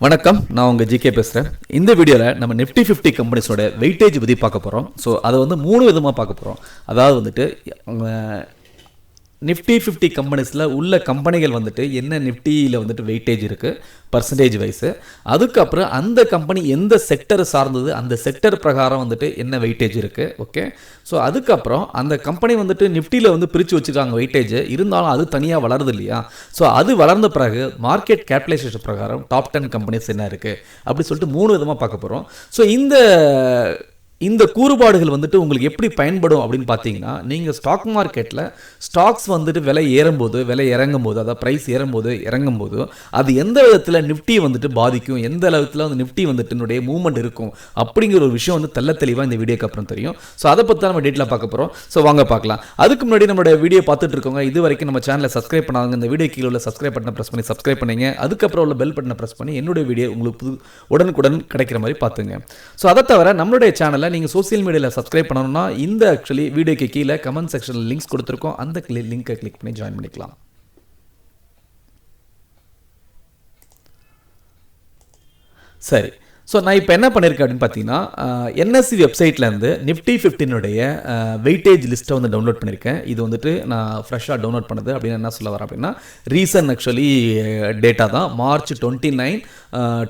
வணக்கம், நான் உங்கள் ஜிகே பேசுகிறேன். இந்த வீடியோவில் நம்ம நிஃப்டி 50 கம்பெனிஸோட வெயிட்டேஜ் பற்றி பார்க்க போகிறோம். ஸோ அதை வந்து 3 விதமாக பார்க்க போகிறோம். அதாவது வந்துட்டு நிஃப்டி 50 கம்பெனிஸில் உள்ள கம்பெனிகள் வந்துட்டு என்ன நிஃப்டியில் வந்துட்டு வெயிட்டேஜ் இருக்குது பர்சன்டேஜ் வைஸு, அதுக்கப்புறம் அந்த கம்பெனி எந்த செக்டர் சார்ந்தது, அந்த செக்டர் பிரகாரம் வந்துட்டு என்ன வெயிட்டேஜ் இருக்குது. ஓகே, ஸோ அதுக்கப்புறம் அந்த கம்பெனி வந்துட்டு நிஃப்டியில் வந்து பிரித்து வச்சுருக்காங்க வெயிட்டேஜ், இருந்தாலும் அது தனியாக வளருது இல்லையா. ஸோ அது வளர்ந்த பிறகு மார்க்கெட் கேபிடலைசேஷன் பிரகாரம் டாப் 10 கம்பெனிஸ் என்ன இருக்குது அப்படி சொல்லிட்டு 3 விதமாக பார்க்க போகிறோம். ஸோ இந்த கூறுபாடுகள் வந்துட்டு உங்களுக்கு எப்படி பயன்படும் அப்படின்னு பார்த்தீங்கன்னா, நீங்கள் ஸ்டாக் மார்க்கெட்டில் ஸ்டாக்ஸ் வந்துட்டு விலை ஏறும்போது, விலை இறங்கும்போது, அதாவது ப்ரைஸ் ஏறும்போது இறங்கும்போது அது எந்த விதத்தில் நிஃப்டி வந்துட்டு பாதிக்கும், எந்த அளவுக்கு வந்து நிஃப்டி வந்துட்டு மூவ்மெண்ட் இருக்கும் அப்படிங்கிற ஒரு விஷயம் வந்து தெளிவாக இந்த வீடியோக்கு அப்புறம் தெரியும். ஸோ அதை பற்றி தான் நம்ம டீட்டெயிலாக பார்க்க போகிறோம். ஸோ வாங்க பார்க்கலாம். அதுக்கு முன்னாடி நம்மளோட வீடியோ பார்த்துட்டு இருக்கோங்க, இது வரைக்கும் நம்ம சேனலை சப்ஸ்கிரைப் பண்ணாங்க, இந்த வீடியோ கீழே உள்ள சப்ஸ்கிரைப் பட்டனை ப்ரெஸ் பண்ணி சப்ஸ்கிரைப் பண்ணிங்க. அதுக்கப்புறம் உள்ள பெல் பட்டனை ப்ரெஸ் பண்ணி என்னுடைய வீடியோ உங்களுக்கு உடனுக்குடன் கிடைக்கிற மாதிரி பார்த்துங்க. ஸோ அதை தவிர நம்மளுடைய சேனலை நீங்கள் சோசியல் மீடியாவில் சப்ஸ்கிரைப் பண்ணணும்னா இந்த ஆக்சுவலி வீடியோக்கு கீழே கமெண்ட் செக்ஷனில் லிங்க்ஸ் கொடுத்துருக்கோம், அந்த லிங்கை கிளிக் பண்ணி ஜாயின் பண்ணிக்கலாம். சரி, ஸோ நான் இப்போ என்ன பண்ணியிருக்கேன் அப்படின்னு பார்த்தீங்கன்னா, என்எஸ்சி வெப்சைட்லேருந்து நிஃப்டி 15 வெயிட்டேஜ் லிஸ்ட்டை வந்து டவுன்லோட் பண்ணியிருக்கேன். இது வந்துட்டு நான் ஃப்ரெஷ்ஷாக டவுன்லோட் பண்ணது அப்படின்னு என்ன சொல்ல வரேன் அப்படின்னா, ரீசன் ஆக்சுவலி டேட்டா தான் March 29,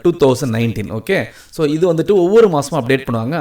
2019. ஓகே, ஸோ இது வந்துட்டு ஒவ்வொரு மாதமும் அப்டேட் பண்ணுவாங்க.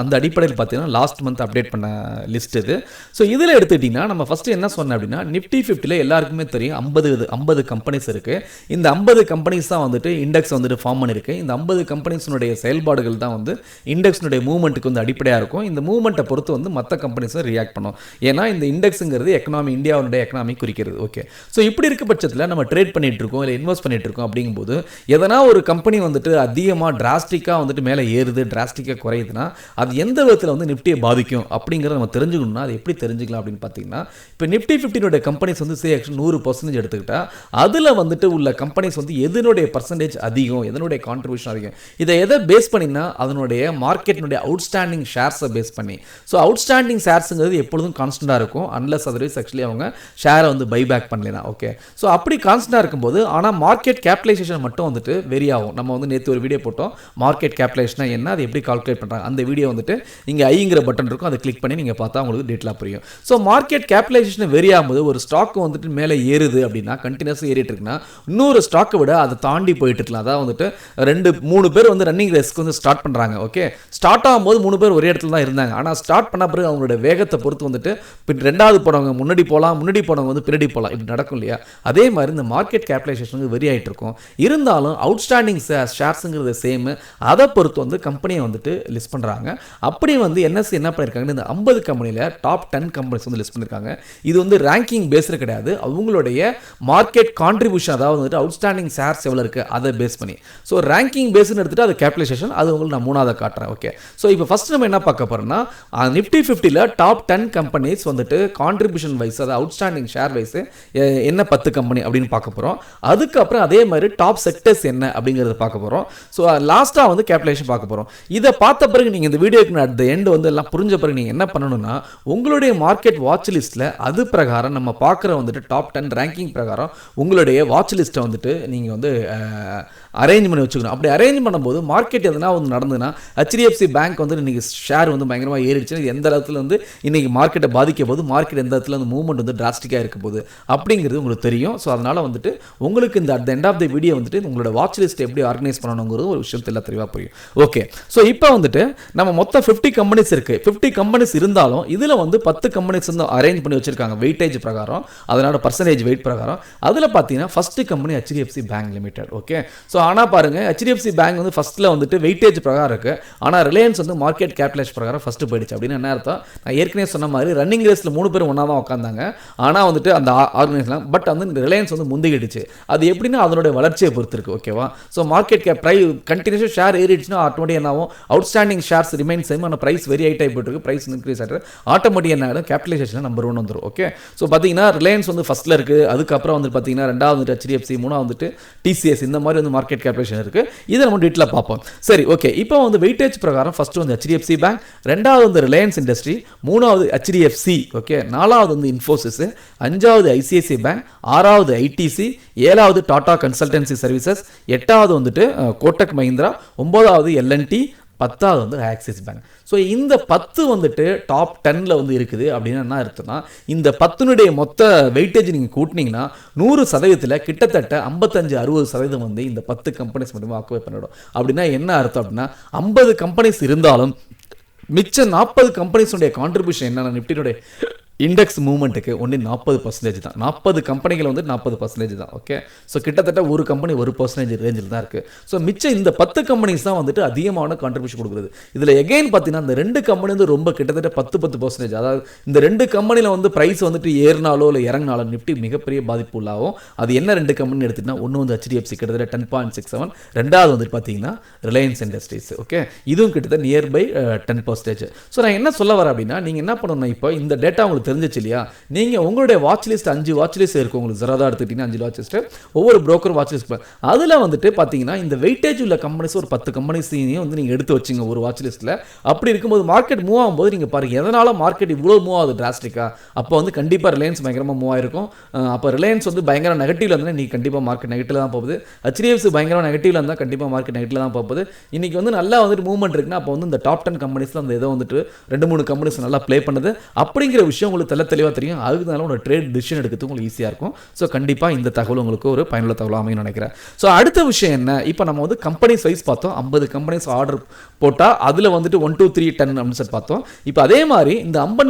அந்த அடிப்படையில் பார்த்தீங்கன்னா லாஸ்ட் மந்த் அப்டேட் பண்ண லிஸ்ட் இது. ஸோ இதில் எடுத்துக்கிட்டிங்கன்னா நம்ம ஃபஸ்ட்டு என்ன சொன்னேன் அப்படின்னா, நிஃப்டி 50 எல்லாருக்குமே தெரியும் 50 கம்பெனிஸ் இருக்குது. இந்த 50 கம்பெனிஸ் தான் வந்துட்டு இண்டெக்ஸ் வந்துட்டு ஃபார்ம் பண்ணியிருக்கு. இந்த 50 கம்பெனிஸ் செயல்பாடுகள் தான் வந்து இண்டெக்ஸ்னுடைய மூவ்மெண்ட்டுக்கு வந்து அடிப்படையாக இருக்கும். இந்த மூவ்மெண்ட்டை பொறுத்து வந்து மற்ற கம்பெனிஸும் ரியாக்ட் பண்ணும். ஏன்னா இந்த இண்டெக்ஸுங்கிறது எக்கனாமி, இந்தியாவுடைய எக்கனாமி குறிக்கிறது. ஓகே, ஸோ இப்படி இருக்க பட்சத்தில் நம்ம ட்ரேட் பண்ணிட்டு இருக்கோம், இல்லை இன்வெஸ்ட் பண்ணிட்டு இருக்கோம் அப்படிங்கும்போது எதனா ஒரு கம்பெனி வந்துட்டு அதிகமாக டிராஸ்டிக்காக வந்துட்டு மேலே ஏறுது, டிராஸ்டிக்காக குறையுதுன்னா அது எந்த விதத்தில் வந்து நிஃப்டியை பாதிக்கும் அப்படிங்கிறத நம்ம தெரிஞ்சுக்கணும்னா அது எப்படி தெரிஞ்சுக்கலாம் அப்படின்னு பார்த்தீங்கன்னா, இப்போ நிஃப்டி 15 கம்பெனிஸ் வந்து 100% எடுத்துக்கிட்டா அதில் வந்துட்டு உள்ள கம்பெனிஸ் வந்து எதனுடைய பர்சன்டேஜ் அதிகம், எதனுடைய கான்ட்ரிபியூஷன் அதிகம், இதை எதை பேஸ் பண்ணினா அதனுடைய மார்க்கெட்டினுடைய அவுட்ஸ்டாண்டிங் ஷேர்ஸை பேஸ் பண்ணி. ஸோ அவுட்ஸ்டாண்டிங் ஷேர்ஸுங்கிறது எப்பொழுதும் கான்ஸ்டண்டாக இருக்கும், அன்லஸ் அதர்வைஸ் ஆக்சுவலி அவங்க ஷேரை வந்து பைபேக் பண்ணலாம். ஓகே, ஸோ அப்படி கான்ஸ்டண்டாக இருக்கும்போது ஆனால் மார்க்கெட் கேபிடலைசேஷன் மட்டும் வந்துட்டு வெரி ஆகும். நம்ம வந்து நேற்று ஒரு வீடியோ போட்டோம், மார்க்கெட் கேபிடலைசேஷனா என்ன, அது எப்படி கால்குலேட் பண்ணுறாங்க, அந்த வீடியோ வந்துட்டு இங்கே ஐங்கிற பட்டன் இருக்கும், அதை கிளிக் பண்ணி நீங்கள் பார்த்தா உங்களுக்கு டீட்டெயிலாக புரியும். ஸோ மார்க்கெட் கேபிடலைசேஷன் வெரி ஆகும்போது ஒரு ஸ்டாக் வந்துட்டு மேலே ஏறுது அப்படின்னா, கண்டினியூஸாக ஏறிட்டு இருக்குன்னா இன்னொரு ஸ்டாக்கை விட அதை தாண்டி போயிட்டு இருக்கலாம். அதாவது வந்துட்டு 2-3 பேர் வந்து ரன்னிங் ரேஸ்க்கு வந்து ஸ்டார்ட் பண்ணுறாங்க. ஓகே, ஸ்டார்ட் ஆகும்போது 3 பேர் ஒரே இடத்துல தான் இருந்தாங்க. ஆனால் ஸ்டார்ட் பண்ண பிறகு அவங்களோட வேகத்தை பொறுத்து வந்துட்டு ரெண்டாவது போனவங்க முன்னாடி போகலாம், முன்னாடி போனவங்க வந்து பின்னாடி போகலாம், இப்படி நடக்கும் இல்லையா. அதே மாதிரி இந்த மார்க்கெட் கேபிடலைசேஷன் வெரி ஆகிட்டு இருக்கும். இருந்தாலும் அவுட்ஸ்டாண்டிங் ஷேர்ஸுங்கிறது சேம், அதை பொறுத்து வந்து கம்பெனியை வந்துட்டு லிஸ்ட் பண்ணுறாங்க. அப்படி வந்து என்எஸ்சி என்ன பண்ணியிருக்காங்க, இந்த 50 கம்பெனியில் டாப் 10 கம்பெனிஸ் வந்து லிஸ்ட் பண்ணியிருக்காங்க. இது வந்து ரேங்கிங் பேஸ்டு கிடையாது, அவங்களுடைய மார்க்கெட் கான்ட்ரிபியூஷன், அதாவது வந்துட்டு அவுட்ஸ்டாண்டிங் ஷேர்ஸ் எவ்வளோ இருக்குது அதை பேஸ் பண்ணி. ஸோ ரேங்கிங் பேஸ்னு எடுத்துகிட்டு அது கேபிடலைசேஷன், அது உங்களுக்கு நான் 3ஆவது காட்டுறேன். ஓகே, ஸோ இப்போ ஃபஸ்ட் நம்ம என்ன பார்க்க போகிறோம்னா, நிஃப்டி 50 டாப் 10 கம்பெனிஸ் வந்துட்டு கான்ட்ரிபியூஷன் வைஸ், அதாவது அவுட்ஸ்டாண்டிங் ஷேர் வைஸ் என்ன 10 கம்பெனி அப்படின்னு பார்க்க போகிறோம். அதுக்கப்புறம் அதே மாதிரி டாப் செக்டர்ஸ் என்ன அப்படிங்கிறத பார்க்க போகிறோம். ஸோ லாஸ்ட்டாக வந்து கேபிடலைசேஷன் பார்க்க போகிறோம். இதை பார்த்த பிறகு நீங்கள் இந்த வீடியோக்கு அட் த எண்ட் வந்து எல்லாம் புரிஞ்ச பிறகு நீங்கள் என்ன பண்ணணும்னா, உங்களுடைய மார்க்கெட் வாட்ச் லிஸ்ட்டில் அது பிரகாரம் நம்ம பார்க்குற வந்துட்டு டாப் 10 ரேங்கிங் பிரகாரம் உங்களுடைய வாட்ச் லிஸ்ட்டை வந்துட்டு நீங்கள் வந்து அரேஞ்ச் பண்ணி வச்சுக்கணும். அப்படி அரேஞ்ச் பண்ணும்போது மார்க்கெட் எதனா வந்து நடந்ததுன்னா, HDFC பேங்க் வந்து இன்றைக்கி ஷேர் வந்து பயங்கரமாக ஏறிடுச்சுன்னா இது எந்த இடத்துல வந்து இன்றைக்கி மார்க்கெட்டை பாதிக்க போது, மார்க்கெட் எந்த இடத்துல வந்து மூவ்மெண்ட் வந்து டிராஸ்டிக்காக இருக்க போகுது அப்படிங்கிறது உங்களுக்கு தெரியும். ஸோ அதனால் வந்துட்டு உங்களுக்கு இந்த at the end of the video வந்துட்டு உங்களோட வாட்ச் லிஸ்ட் எப்படி ஆர்கனைஸ் பண்ணணுங்கிறது ஒரு விஷயம் தெளிவாக புரியும். ஓகே, ஸோ இப்போ வந்துட்டு நம்ம மொத்தம் 50 கம்பெனிஸ் இருக்குது. 50 கம்பெனிஸ் இருந்தாலும் இதில் வந்து 10 கம்பெனிஸ் வந்து அரேஞ்ச் பண்ணி வச்சுருக்காங்க வெயிட்டேஜ் பிரகாரம், அதனோட பர்சன்டேஜ் வெயிட் பிரகாரம். அதில் பார்த்தீங்கன்னா first company HDFC bank limited. Okay, so ஆனால் பாருங்கள் HDFC பேங்க் வந்து ஃபஸ்ட்டில் வந்துட்டு வெயிட்டேஜ் பிரகாரம் இருக்குது, ஆனால் ரிலையன்ஸ் வந்து மார்க்கெட் கேபிடலைசேஷன் பிரகாரம் ஃபஸ்ட்டு போயிடுச்சு. அப்படின்னு என்ன அர்த்தம், நான் ஏற்கனவே சொன்ன மாதிரி ரன்னிங் ரேஸில் 3 பேர் ஒன்றா தான் உட்காந்தாங்க, ஆனால் வந்துட்டு அந்த ஆர்கனைசேஷன் பட் வந்து ரிலையன்ஸ் வந்து முந்திக்கிடுச்சு. அது எப்படின்னா அதனுடைய வளர்ச்சியை பொறுத்து இருக்குது. ஓகேவா, ஸோ மார்க்கெட் கேப் ப்ரைஸ் கண்டினியூஸாக ஷேர் ஏறிடுச்சுன்னா ஆட்டோமேட்டிக் என்ன ஆகும், அவுட்ஸ்டாண்டிங் ஷேர்ஸ் ரிமைன் சேம், ஆனால் ப்ரைஸ் வெரி ஹைட் ஆகி போயிட்டு ப்ரைஸ் இன்க்ரீஸ் ஆகிட்டு ஆட்டோமேட்டிக் என்ன ஆகிடும், கேபிடலைசேஷன் நம்பர் 1 வந்துடும். ஓகே, ஸோ பார்த்தீங்கன்னா ரிலையன்ஸ் வந்து ஃபஸ்ட்டில் இருக்குது, அதுக்கப்புறம் வந்து பார்த்தீங்கன்னா ரெண்டாவது வந்துட்டு HDFC, மூணாவது வந்துட்டு TCS, இந்த மாதிரி வந்து மார்க்கெட் கேபிடலைசேஷன் இருக்குது. இதை நம்ம டீட்டெயிலாக பார்ப்போம். சரி, ஓகே. இப்போ வந்து வெயிட்டேஜ் பிரகாரம் ஃபர்ஸ்ட் வந்து HDFC பேங்க், ரெண்டாவது வந்து ரிலையன்ஸ் இண்டஸ்ட்ரி, மூணாவது HDFC, ஓகே, நாலாவது வந்து இன்ஃபோசிஸ், அஞ்சாவது ICICI பேங்க், ஆறாவது ITC, ஏழாவது டாடா கன்சல்டன்சி சர்வீசஸ், எட்டாவது வந்துட்டு கோட்டக் மஹிந்திரா, ஒன்பதாவது L&T, 10வது வந்து ஆக்சிஸ் பேங்க். ஸோ இந்த 10 வந்துட்டு டாப் 10ல் வந்து இருக்குது அப்படின்னு என்ன அர்த்தம்னா, இந்த 10னுடைய மொத்த வெயிட்டேஜ் நீங்கள் கூட்டினீங்கன்னா 100% கிட்டத்தட்ட 55-60% வந்து இந்த 10 கம்பெனிஸ் மட்டுமே ஆக்குபை பண்ணிடும். அப்படின்னா என்ன அர்த்தம் அப்படின்னா, 50 கம்பெனிஸ் இருந்தாலும் மிச்ச 40 கம்பெனிஸுடைய கான்ட்ரிபியூஷன் என்னென்ன நிஃப்டினுடைய இண்டெக்ஸ் மூவ்மெண்ட்டுக்கு ஒன்லி 40% தான். 40 கம்பெனிகள் வந்து 40% தான். ஓகே, ஸோ கிட்டத்தட்ட ஒரு கம்பெனி 1% ரேஞ்சில் தான் இருக்குது. ஸோ மிச்சம் இந்த 10 கம்பெனிஸ் தான் வந்துட்டு அதிகமான கான்ட்ரிபியூஷன் கொடுக்குறது. இதில் எகைன் பார்த்தீங்கன்னா இந்த 2 கம்பெனி வந்து ரொம்ப கிட்டத்தட்ட 10%. அதாவது இந்த 2 கம்பெனியில் வந்து ப்ரைஸ் வந்துட்டு ஏறினாலோ இல்லை இறங்கினாலோ நிஃப்டி மிகப்பெரிய பாதிப்பு உள்ளாகும். அது என்ன 2 கம்பெனி எடுத்துகிட்டா, ஒன்று வந்து HDFC கிட்டத்தட்ட 10.67, ரெண்டாவது வந்துட்டு பார்த்தீங்கன்னா ரிலையன்ஸ் இண்டஸ்ட்ரீஸ். ஓகே, இதுவும் கிட்டத்தட்ட நியர்பை 10%. ஸோ நான் என்ன சொல்ல வரேன் அப்படின்னா, நீங்கள் என்ன பண்ணணும், இப்போ இந்த டேட்டா உங்களுக்கு தெரிஞ்சிச்சு இல்லையா, நீங்கள் உங்களுடைய வாட்ச் லிஸ்ட் 5 வாட்ச் லிஸ்ட் இருக்கும். உங்களுக்கு ஜெராதா எடுத்துக்கிட்டீங்கன்னா 5 வாட்ச் லிஸ்ட், ஒவ்வொரு புரோக்கர் வாட்ச் லிஸ்ட், அதில் வந்துட்டு பார்த்தீங்கன்னா இந்த வெயிட்டேஜ் உள்ள கம்பெனிஸ் ஒரு 10 கம்பெனிஸையும் வந்து நீங்கள் எடுத்து வச்சுங்க ஒரு வாட்ச் லிஸ்ட்டில். அப்படி இருக்கும்போது மார்க்கெட் மூவ் ஆகும்போது நீங்கள் பாருங்கள் எதனால் மார்க்கெட் இவ்வளோ மூவ் ஆகுது டிராஸ்டிக்காக. அப்போ வந்து கண்டிப்பாக ரிலையன்ஸ் பயங்கரமாக மூவ் ஆயிருக்கும். அப்போ ரிலையன்ஸ் வந்து பயங்கர நெகட்டிவ்ல இருந்தால் நீங்கள் கண்டிப்பாக மார்க்கெட் நெகட்டிவ்ல தான் போகுது. HDFC பயங்கரமாக நெகட்டிவ்ல இருந்தால் கண்டிப்பாக மார்க்கெட் நெகட்டிவ்ல தான் போகுது. இன்றைக்கி வந்து நல்லா வந்துட்டு மூவ்மெண்ட் இருக்குன்னா அப்போ வந்து இந்த டாப் 10 கம்பெனிஸில் அந்த ஏதோ வந்துட்டு 2-3 கம்பெனிஸ் நல்லா ப்ளே பண்ணுது அப்படிங்கிற விஷயம் உங்களுக்கு தெளிவாக தெரியும். அதுக்குனால ஒரு ட்ரேட் டிசிஷன் எடுக்கிறது உங்களுக்கு ஈஸியாக இருக்கும். ஸோ கண்டிப்பாக இந்த தகவல் உங்களுக்கு ஒரு பயனுள்ள தகவல் அமையும் நினைக்கிறேன். ஸோ அடுத்த விஷயம் என்ன, இப்போ நம்ம வந்து கம்பெனிஸ் வைஸ் பார்த்தோம். 50 கம்பெனிஸ் ஆர்டர் போட்டால் அதில் வந்துட்டு 1, 2, 3, 10 அப்படின்னு சொல்லி பார்த்தோம். இப்போ அதே மாதிரி இந்த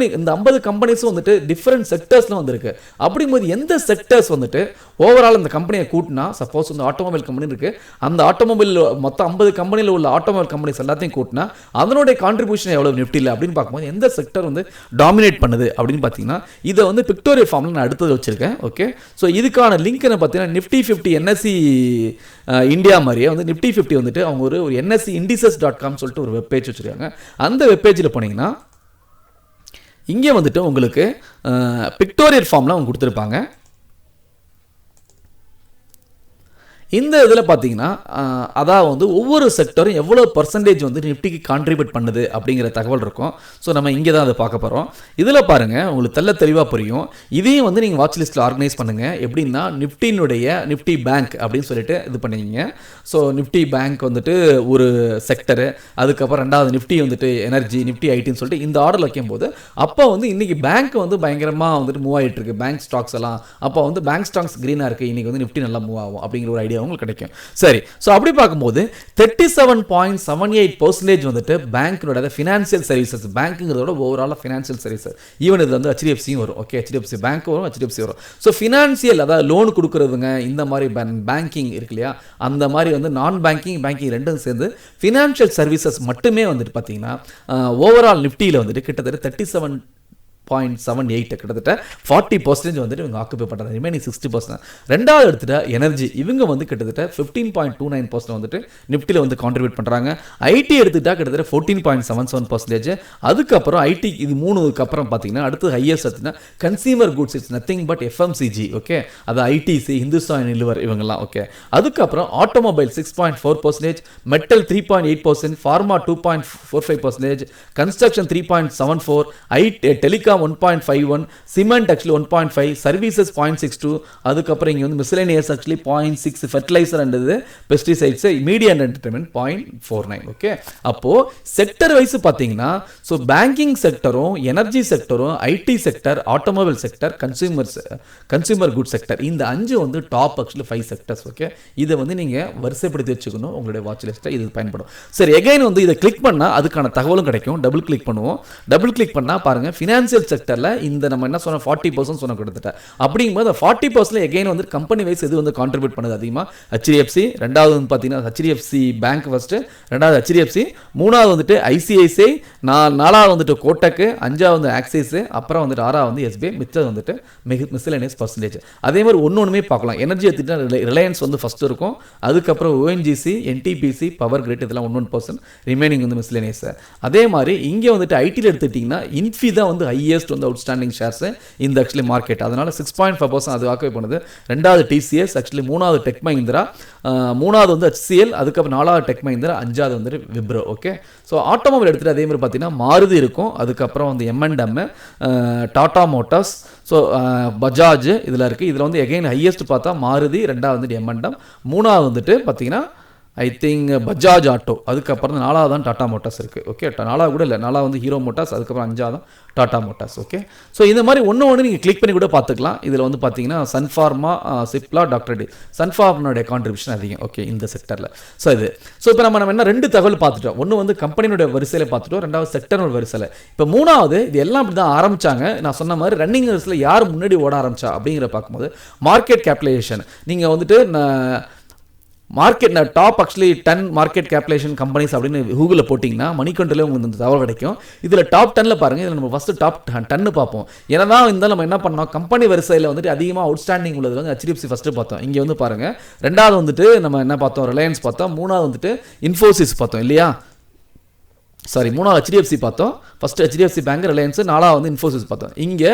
50 கம்பெனிஸும் வந்துட்டு டிஃப்ரெண்ட் செக்டர்ஸில் வந்துருக்கு. அப்படிங்கும்போது எந்த செக்டர்ஸ் வந்துட்டு ஓவரால் இந்த கம்பெனியை கூட்டினா, சப்போஸ் வந்து ஆட்டோமொபைல் கம்பெனி இருக்குது, அந்த ஆட்டோமொபைல் மொத்தம் 50 கம்பெனியில் உள்ள ஆட்டோமொபைல் கம்பெனிஸ் எல்லாத்தையும் கூட்டினா அதனுடைய கான்ட்ரிபியூஷன் எவ்வளோ நிஃப்டியில் அப்படின்னு பார்க்கும்போது எந்த செக்டர் வந்து டாமினேட் பண்ணுது அப்படின்னு பார்த்தீங்கன்னா, இதை வந்து பிக்டோரியல் ஃபார்மில் நான் அடுத்தது வச்சுருக்கேன். ஓகே, ஸோ இதுக்கான லிங்க் என்ன பார்த்தீங்கன்னா, நிஃப்டி 50 NSE இந்தியா மாதிரியே வந்து நிஃப்டி 50 வந்துட்டு அவங்க ஒரு NSEindices.com சொல்லிட்டு ஒரு வெப்பேஜ் வச்சுருக்காங்க. அந்த வெப்பேஜில் போனீங்கன்னா இங்கே வந்துட்டு உங்களுக்கு பிக்டோரியல் ஃபார்மில் அவங்க கொடுத்துருப்பாங்க. இந்த இதில் பார்த்தீங்கன்னா அதாவது வந்து ஒவ்வொரு செக்டரும் எவ்வளோ பர்சன்டேஜ் வந்து நிஃப்டிக்கு கான்ட்ரிபியூட் பண்ணுது அப்படிங்கிற தகவல் இருக்கும். ஸோ நம்ம இங்கே தான் அதை பார்க்க போகிறோம். இதில் பாருங்கள், உங்களுக்கு தெளிவாக புரியும். இதையும் வந்து நீங்கள் வாட்ச் லிஸ்ட்டில் ஆர்கனைஸ் பண்ணுங்கள். எப்படின்னா நிஃப்டி பேங்க் அப்படின்னு சொல்லிட்டு இது பண்ணிங்க. ஸோ நிஃப்டி பேங்க் வந்துட்டு ஒரு செக்டரு, அதுக்கப்புறம் ரெண்டாவது நிஃப்டி வந்துட்டு எனர்ஜி, நிஃப்டி ஐடின்னு சொல்லிட்டு இந்த ஆர்டர் வைக்கும்போது அப்போ வந்து இன்றைக்கி பேங்க் வந்து பயங்கரமாக வந்துட்டு மூவ் ஆகிட்டு இருக்கு. பேங்க் ஸ்டாக்ஸ் எல்லாம் அப்போ வந்து பேங்க் ஸ்டாக்ஸ் க்ரீனாக இருக்குது, இன்றைக்கி வந்து நிஃப்டி நல்லா மூவ் ஆகும் அப்படிங்கிற ஒரு ஐடியா உங்களுக்கு கிடைக்கும். சரி, ஸோ அப்படி பார்க்கும்போது 37.78% வந்துட்டு பேங்க்னோட ஃபினான்சியல் சர்வீசஸ், பேங்க்குங்கிறதோட ஓவராலாக ஃபினான்சியல் சர்வீசஸ், ஈவன் இது வந்து HDFCயும் வரும். ஓகே, HDFC பேங்க் வரும், HDFC வரும். ஸோ ஃபினான்சியல், அதாவது லோன் கொடுக்குறதுங்க, இந்த மாதிரி பேங்கிங் இருக்கு இல்லையா, அந்த மாதிரி வந்து நான் பேங்கிங் ரெண்டும் சேர்ந்து ஃபினான்ஷியல் சர்வீசஸ் மட்டுமே வந்துட்டு பார்த்தீங்கன்னா ஓவரால் நிஃப்டியில் வந்துட்டு கிட்டத்தட்ட 37.78 கிட்டத்தட்ட 40% வந்துட்டு இவங்க ஆக்குபை பண்ணுறாங்க. ரிமைனிங் 60%. ரெண்டாவது எடுத்துகிட்ட எனர்ஜி, இவங்க வந்து கிட்டத்தட்ட 15.29% வந்துட்டு நிஃப்டியில் வந்து கான்ட்ரிபியூட் பண்ணுறாங்க. ஐடி எடுத்துக்கிட்டா கிட்டத்தட்ட 14.77%. அதுக்கப்புறம் ஐடி இது 3க்கு அப்புறம் பார்த்தீங்கன்னா அடுத்து ஹையஸ்ட் எடுத்துன்னா consumer goods, it's nothing but FMCG. Okay, அது ஐடிசி, ஹிந்துஸ்தான் யூனிலிவர் இவங்கெல்லாம். ஓகே, அதுக்கப்புறம் automobile 6.4%, metal 3.8%, pharma 2.45%, construction 3.74%, telecom 1.51, cement actually 1.5, services 0.62, அதுக்கப்புறம் இங்கே வந்து miscellaneous actually 0.6, fertiliser and pesticides, media and entertainment 0.49. Okay, அப்போது செக்டர் வைஸ் பார்த்தீங்கன்னா ஸோ பேங்கிங் செக்டரும், energy செக்டரும், IT sector, automobile sector, consumer good sector, இந்த 5 வந்து டாப் ஆக்சுவலி 5 செக்டர்ஸ். ஓகே, இதை வந்து நீங்கள் வரிசைப்படுத்தி வச்சுக்கணும் உங்களுடைய வாட்ச் லிஸ்ட்டில், இது பயன்படும். சரி, எகைன் வந்து இதை கிளிக் பண்ணால் அதுக்கான தகவலும் கிடைக்கும். டபுள் கிளிக் பண்ணுவோம். டபுள் கிளிக் பண்ணால் பாருங்கள், ஃபினான்சியல் செக்டரில் இந்த நம்ம என்ன சொன்னோம் 40% சொன்ன கிட்டத்தட்ட. அப்படிங்கும்போது 40% எகைன் வந்து கம்பெனி வைஸ் எது வந்து கான்ட்ரிபியூட் பண்ணுது அதிகமாக, HDFC, ரெண்டாவது வந்து பார்த்தீங்கன்னா HDFC பேங்க் ஃபர்ஸ்ட்டு, ரெண்டாவது HDFC, மூணாவது வந்துட்டு ICICI, நாலாவது வந்துட்டு கோட்டக்கு, அஞ்சாவது வந்து ஆக்சிஸ், அப்புறம் வந்துட்டு ஆறாவது வந்து SBI, மிச்சம் வந்துட்டு மிஸ்லேனியஸ் பர்சன்டேஜ். அதே மாதிரி ஒன்று பார்க்கலாம். எனர்ஜி எடுத்துகிட்டா ரிலையன்ஸ் வந்து ஃபஸ்ட்டு இருக்கும், அதுக்கப்புறம் ONGC, NTPC, பவர் கிரிட், இதெல்லாம் 1%, ரிமைனிங் வந்து மிஸ்லேனியஸ். அதே மாதிரி இங்கே வந்துட்டு ஐடியில் எடுத்துக்கிட்டிங்கன்னா இன்ஃபி தான் வந்து ஹையஸ்ட் ஹையஸ்ட் வந்து அவுட்ஸ்டாண்டிங் ஷேர்ஸ் இந்த ஆக்சுவலி மார்க்கெட். அதனால் 6.5% அது ஆக்குபை பண்ணுது. ரெண்டாவது டிசிஎஸ், ஆக்சுவலி மூணாவது டெக் மஹிந்திரா, மூணாவது வந்து HCL, அதுக்கப்புறம் நாலாவது டெக் மஹிந்திரா, அஞ்சாவது வந்துட்டு விப்ரோ. ஓகே, ஸோ ஆட்டோமொபைல் எடுத்துகிட்டு அதே மாதிரி பார்த்தீங்கன்னா மாருதி இருக்கும், அதுக்கப்புறம் வந்து M&M, Tata Motors, so Bajaj இதில் இருக்குது. இதில் வந்து எகைன் ஹையஸ்ட் பார்த்தா மாருதி, ரெண்டாவது வந்துட்டு M&M, மூணாவது வந்துட்டு பார்த்தீங்கன்னா ஐ திங்க் பஜாஜ் ஆட்டோ, அதுக்கப்புறம் நாலாவது தான் டாடா மோட்டார்ஸ் இருக்குது. ஓகே, நாலாவது கூட இல்லை, நாலாவது வந்து ஹீரோ மோட்டார்ஸ், அதுக்கப்புறம் அஞ்சாவது தான் டாடா மோட்டார்ஸ். ஓகே, ஸோ இந்த மாதிரி ஒன்று நீங்கள் கிளிக் பண்ணி கூட பார்த்துக்கலாம். இதில் வந்து பார்த்தீங்கன்னா சன்ஃபார்மா, சிப்லா, டாக்டர் டி, சன்ஃபார்மனுடைய கான்ட்ரிபியூஷன் அதிகம். ஓகே, இந்த செக்டரில். ஸோ இப்போ நம்ம என்ன 2 தகவல் பார்த்துட்டோம். ஒன்று வந்து கம்பெனியோட வரிசையில் பார்த்துட்டோம், ரெண்டாவது செக்டரோட வரிசையில். இப்போ மூணாவது இது எல்லாம் அப்படி தான் ஆரம்பித்தாங்க. நான் சொன்ன மாதிரி ரன்னிங் ரேஸில் யார் முன்னாடி ஓட ஆரம்பிச்சா அப்படிங்கிற பார்க்கும்போது மார்க்கெட் கேபிடலைசேஷன் நீங்கள் வந்துட்டு market top actually 10 market capitalisation companies அப்படின்னு கூகுளில் போட்டிங்கன்னா மணிக்கொண்டில் உங்களுக்கு இந்த தகவல் கிடைக்கும். இதில் டாப் 10 பாருங்கள். இதில் நம்ம ஃபஸ்ட்டு டாப் 10 பார்ப்போம். ஏன்னா இருந்தால் நம்ம என்ன பண்ணோம், கம்பெனி வரிசையில் வந்துட்டு அதிகமாக அவுட்ஸ்டாண்டிங் உள்ளது வந்து HDFC ஃபஸ்ட்டு பார்த்தோம். இங்கே வந்து பாருங்கள், ரெண்டாவது வந்துட்டு நம்ம என்ன பார்த்தோம், ரிலையன்ஸ் பார்த்தோம், மூணாவது வந்துட்டு இன்ஃபோசிஸ் பார்த்தோம் இல்லையா, சாரி மூணாவது HDFC பார்த்தோம், ஃபஸ்ட்டு HDFC பேங்க், ரிலையன்ஸ், நாலாவது வந்து இன்ஃபோசிஸ் பார்த்தோம். இங்கே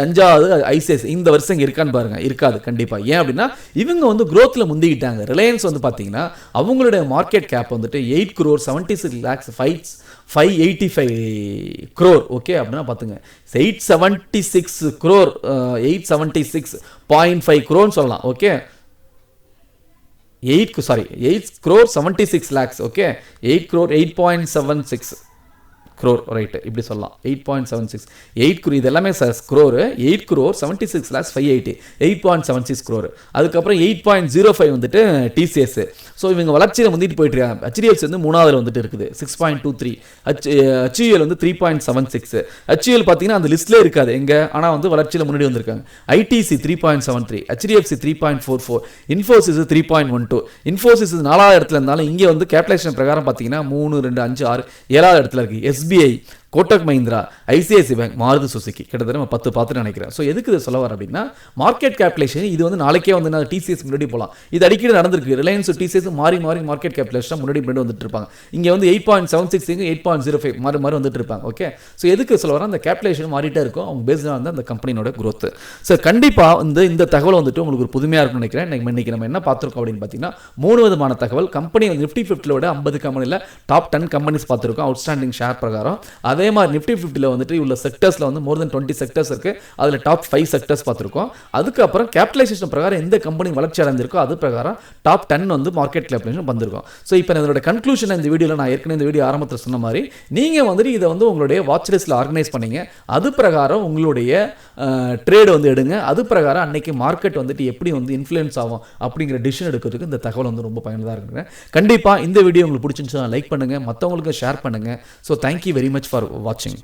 அஞ்சாவது ஐசிஐசி. இந்த வருஷம் இங்கே இருக்கான்னு பாருங்கள், இருக்காது கண்டிப்பாக. ஏன் அப்படின்னா இவங்க வந்து க்ரோத்தில் முந்திக்கிட்டாங்க. ரிலையன்ஸ் வந்து பார்த்தீங்கன்னா அவங்களுடைய மார்க்கெட் கேப் வந்துட்டு 8 crore 76 lakhs 585 crore. ஓகே, அப்படின்னா பார்த்துங்க 876 crore 876.5 crore சொல்லலாம். Okay, 8 crore 76 lakhs. Okay, 8 crore 8.76 crore right, இப்படி சொல்லலாம். 8.76 8 crore இது எல்லாமே crore. 8 crore 76 lakhs 580 8.76 crore. அதுக்கப்புறம் 8.05 வந்துட்டு TCS. ஸோ இவங்க வளர்ச்சியில் முந்திட்டு போயிட்டு இருக்காங்க. HDFC வந்து மூணாவதுல வந்துட்டு இருக்குது 6.23, HUL வந்து 3.76. HUL பார்த்தீங்கன்னா அந்த லிஸ்ட்லேயே இருக்காது எங்கே, ஆனால் வந்து வளர்ச்சியில் முன்னாடி வந்திருக்காங்க. ITC 3.73, HDFC 3.44, Infosys 3.12. இன்ஃபோசிஸ் 4வது இடத்துல இருந்தாலும் இங்கே வந்து கேபிடலைசேஷன் பிரகாரம் பார்த்தீங்கன்னா 3, 2, 5, 6, 7வது இடத்துல இருக்குது. SBI, Kotak Mahindra, ICICI bank, Maruti Suzuki, கிட்டத்தட்ட நம்ம 10 பார்த்துட்டு நினைக்கிறேன். ஸோ எதுக்கு இதை சொல்ல வர அப்படின்னா மார்க்கெட் கேபிடலைசேஷன் இது வந்து நாளைக்கே வந்து நான் TCS முன்னாடி போகலாம். இது அடிக்கடி நடந்திருக்கு. ரிலையன்ஸ் TCS மாறி மார்க்கெட் கேபிடலைசேஷன் முன்னாடி வந்துட்டு இருப்பாங்க. இங்கே வந்து 8.76 8.05 மாறி வந்துட்டு இருப்பாங்க. ஓகே, ஸோ எதுக்கு சொல்ல வர, அந்த கேபிடலைசேஷன் மாறிட்டே இருக்கும் அவங்க பேஸ்டாக வந்து அந்த கம்பெனியோட growth. ஸோ கண்டிப்பாக இந்த தகவல் வந்துட்டு உங்களுக்கு ஒரு புதுமையாக இருக்கும்னு நினைக்கிறேன். இன்னைக்கு நம்ம என்ன பார்த்துருக்கோம் அப்படின்னு பார்த்தீங்கன்னா 3 விதமான தகவல். கம்பெனி நிஃப்டி 50 50 கம்பெனியில் டாப் 10 கம்பெனிஸ் பார்த்துருக்கோம் அவுட்ஸ்டாண்டிங் ஷேர் பிரகாரம். அதே மாதிரி நிஃப்டி 50 வந்துட்டு உள்ள செக்டர்ஸில் வந்து மோர் தென் 20 செக்டர்ஸ் இருக்குது. அதில் டாப் 5 செக்டர்ஸ் பார்த்துருக்கோம். அதுக்கப்புறம் கேபிடலைசேஷன் பிரகாரம் எந்த கம்பெனி வளர்ச்சி அடைந்திருக்கோ அது பிரகாரம் டாப் 10 வந்து மார்க்கெட் கேபிடலைசேஷன் வந்திருக்கும். ஸோ இப்போ இதோட கன்க்ளூஷன் இந்த வீடியோவில் நான் ஏற்கனவே இந்த வீடியோ ஆரம்பத்தில் சொன்ன மாதிரி நீங்கள் வந்துட்டு இதை வந்து உங்களுடைய வாட்ச் லிஸ்ட்டில் ஆர்கனைஸ் பண்ணீங்க. அது பிரகாரம் உங்களுடைய ட்ரேடு வந்து எடுங்க. அது பிரகாரம் அன்னைக்கு மார்க்கெட் வந்துட்டு எப்படி வந்து இன்ஃப்ளூயன்ஸ் ஆகும் அப்படிங்கிற டிசிஷன் எடுக்கிறதுக்கு இந்த தகவல் வந்து ரொம்ப பயனுள்ளதாக இருக்குங்க. கண்டிப்பாக இந்த வீடியோ உங்களுக்கு பிடிச்சிருந்துச்சுன்னா லைக் பண்ணுங்கள், மற்றவங்களுக்கு ஷேர் பண்ணுங்கள். So thank you very much for வாட்சிங்.